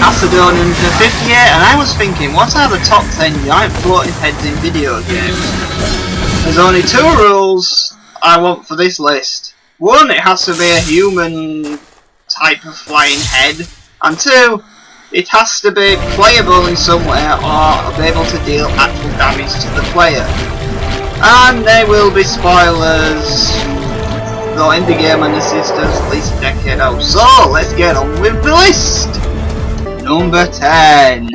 Macedonian for 58, and I was thinking, what are the top 10 giant floating heads in video games? There's only 2 rules I want for this list. 1, it has to be a human type of flying head, and 2, it has to be playable in some way or be able to deal actual damage to the player. And there will be spoilers, though in the game and this is just at least a decade out. So let's get on with the list! Number 10.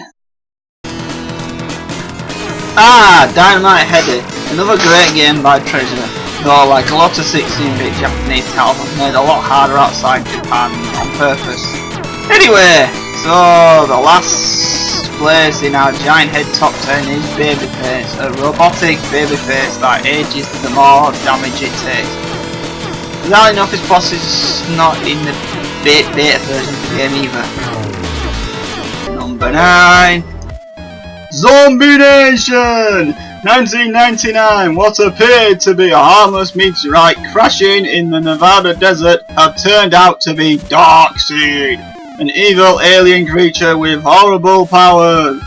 Dynamite Headdy. Another great game by Treasure. Though like a lot of 16-bit Japanese titles made a lot harder outside Japan on purpose. Anyway, so the last place in our giant head top 10 is Babyface, a robotic babyface that ages the more damage it takes. Bizarrely enough, his boss is not in the beta version of the game either. Number 9. Zombie Nation! 1999, what appeared to be a harmless meteorite crashing in the Nevada desert had turned out to be Darkseid, an evil alien creature with horrible powers.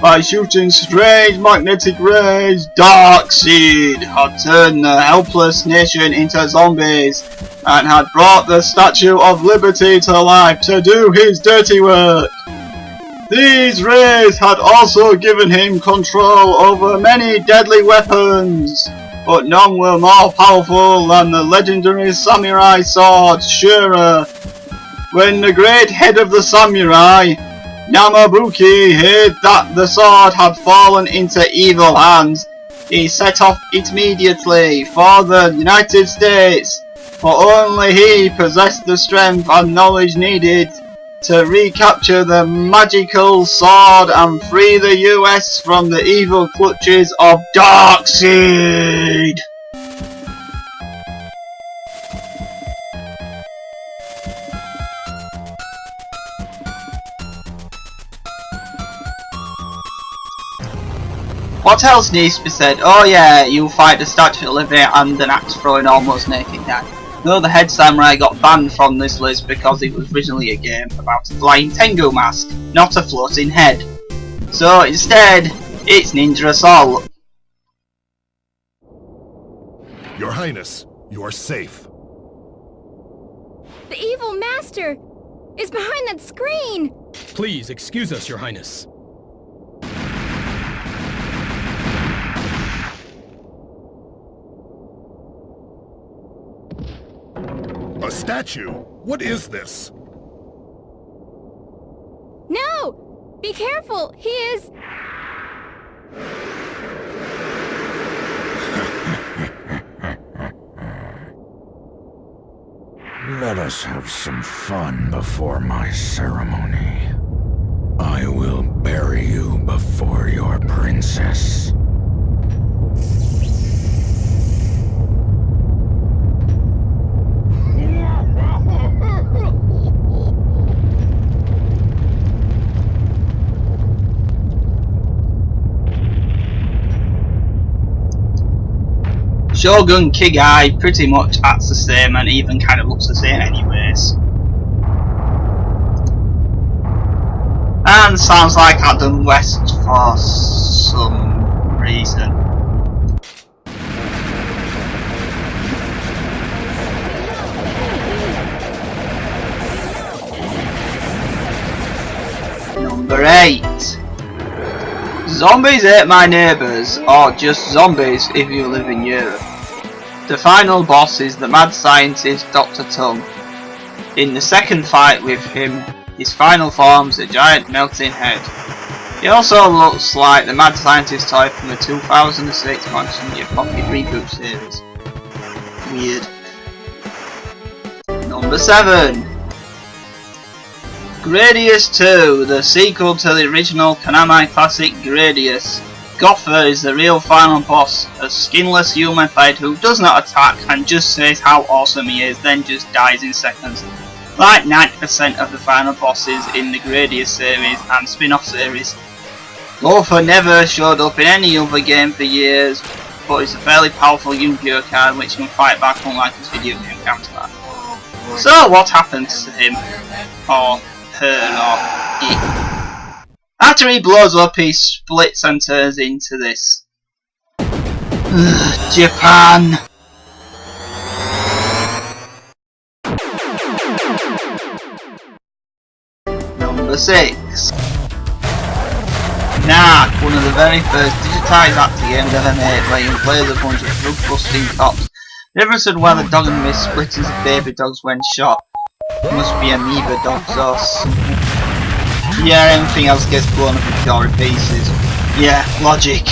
By shooting strange magnetic rays, Darkseid had turned the helpless nation into zombies and had brought the Statue of Liberty to life to do his dirty work. These rays had also given him control over many deadly weapons, but none were more powerful than the legendary samurai sword Shura. When the great head of the samurai, Yamabuki, heard that the sword had fallen into evil hands, he set off immediately for the United States, for only he possessed the strength and knowledge needed to recapture the magical sword and free the US from the evil clutches of Darkseid. What else needs to be said? Oh yeah, you fight the Statue of Liberty and an axe throwing almost naked guy. No, the head samurai got banned from this list because it was originally a game about a flying Tengu mask, not a floating head. So instead, it's Ninja Assault. Your Highness, you are safe. The evil master is behind that screen! Please excuse us, Your Highness. A statue? What is this? No! Be careful! He is... Let us have some fun before my ceremony. I will bury you before your princess. Shogun Kigai pretty much acts the same and even kind of looks the same anyways. And sounds like Adam West for some reason. Number 8. Zombies Ate My Neighbours, or just zombies if you live in Europe. The final boss is the mad scientist Dr. Tongue. In the second fight with him, his final form's a giant melting head. He also looks like the mad scientist toy from the 2006 Monster Pocket reboot series. Weird. Number 7. Gradius 2, the sequel to the original Konami classic Gradius. Gotha is the real final boss, a skinless humanoid who does not attack and just says how awesome he is, then just dies in seconds. Like 90% of the final bosses in the Gradius series and spin-off series. Gotha never showed up in any other game for years, but it's a fairly powerful Yu-Gi-Oh card which can fight back unlike his video game counterpart. So what happens to him? Or her or After he blows up, he splits and turns into this. Ugh, Japan! Number 6. Narc, one of the very first digitised actor games ever made, where you play as a bunch of drug-busting cops. You never said why the dog and miss split into baby dogs when shot. Must be amoeba dogs or something. Yeah, anything else gets blown up in gory pieces. Yeah, logic.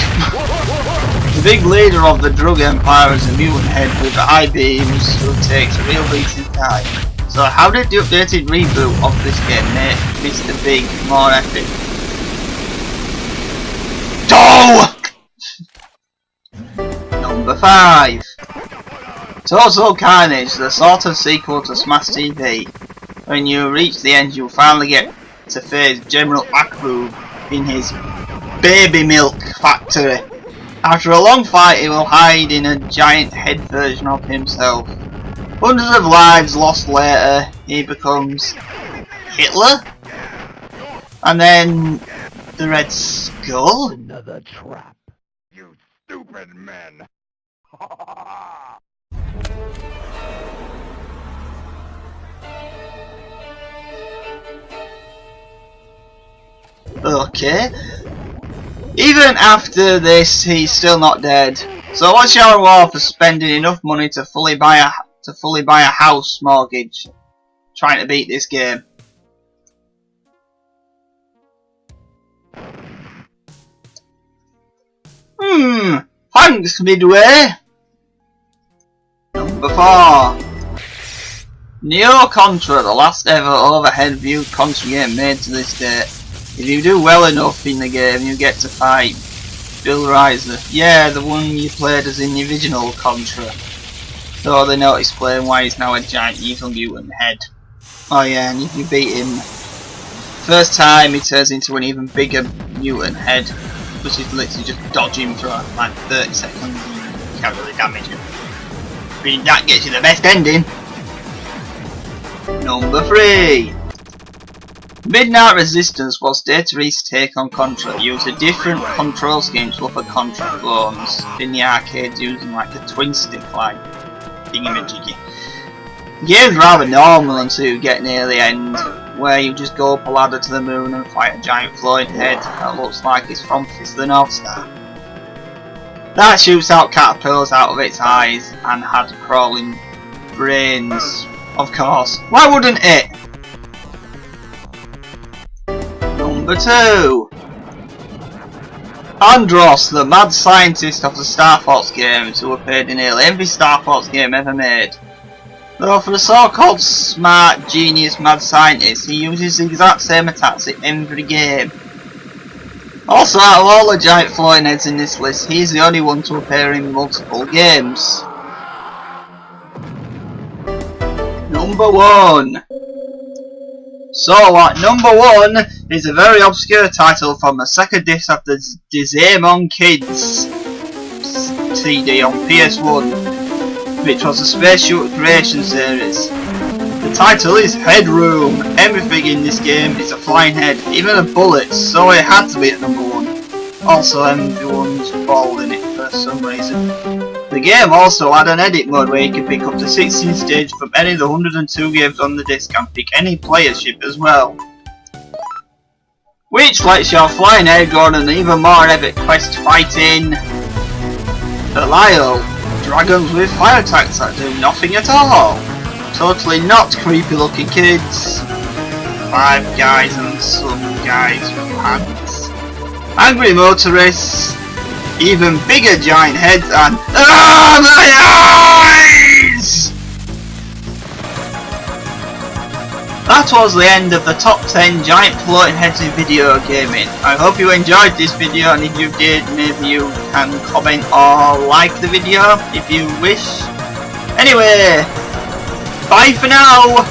The big leader of the drug empire is a mutant head with eye beams who takes a real beating time. So how did the updated reboot of this game make Mr. Big more epic? Number 5. Total Carnage, the sort of sequel to Smash TV. When you reach the end, you'll finally get to face General Akbu in his baby milk factory. After a long fight, he will hide in a giant head version of himself. Hundreds of lives lost later, he becomes Hitler? And then the Red Skull? Another trap. You stupid men. Okay. Even after this, he's still not dead. So what's your reward for spending enough money to fully buy a house mortgage? Trying to beat this game. Thanks, Midway. Number 4. Neo Contra, the last ever overhead view Contra game made to this date. If you do well enough in the game, you get to fight Bill Riser. Yeah, the one you played as in the original Contra. So they notice playing why he's now a giant evil mutant head. Oh yeah, and if you beat him first time, he turns into an even bigger mutant head, which is literally just dodge him for like 30 seconds and you can't really damage him. I mean, that gets you the best ending. Number 3. Midnight Resistance was Data East's take on Contra. Used a different control scheme to other Contra clones in the arcades, using like a twin stick like thingamajiggy. The game's rather normal until you get near the end, where you just go up a ladder to the moon and fight a giant floating head that looks like it's from Fist of the North Star. That shoots out caterpillars out of its eyes and had crawling brains. Of course. Why wouldn't it? Number 2. Andros, the mad scientist of the Star Fox games, who appeared in nearly every Star Fox game ever made. Though for the so-called smart, genius, mad scientist, he uses the exact same attacks in every game. Also, out of all the giant floating heads in this list, he is the only one to appear in multiple games. Number 1. So at number 1 is a very obscure title from the second disc of the Dizemon Kids CD on PS1, which was a Space Shooter Creation series. The title is Headroom. Everything in this game is a flying head, even the bullets, so it had to be at number 1. Also, everyone's bald in it for some reason. The game also had an edit mode where you could pick up to 16 stages from any of the 102 games on the disc and pick any player ship as well. Which lets your flying head go on an even more epic quest fighting Belial, dragons with fire attacks that do nothing at all. Totally not creepy looking kids. 5 guys and some guys with pants. Angry motorists. Even bigger giant heads and my eyes! That was the end of the top 10 giant floating heads in video gaming. I hope you enjoyed this video, and if you did, maybe you can comment or like the video if you wish. Anyway, bye for now!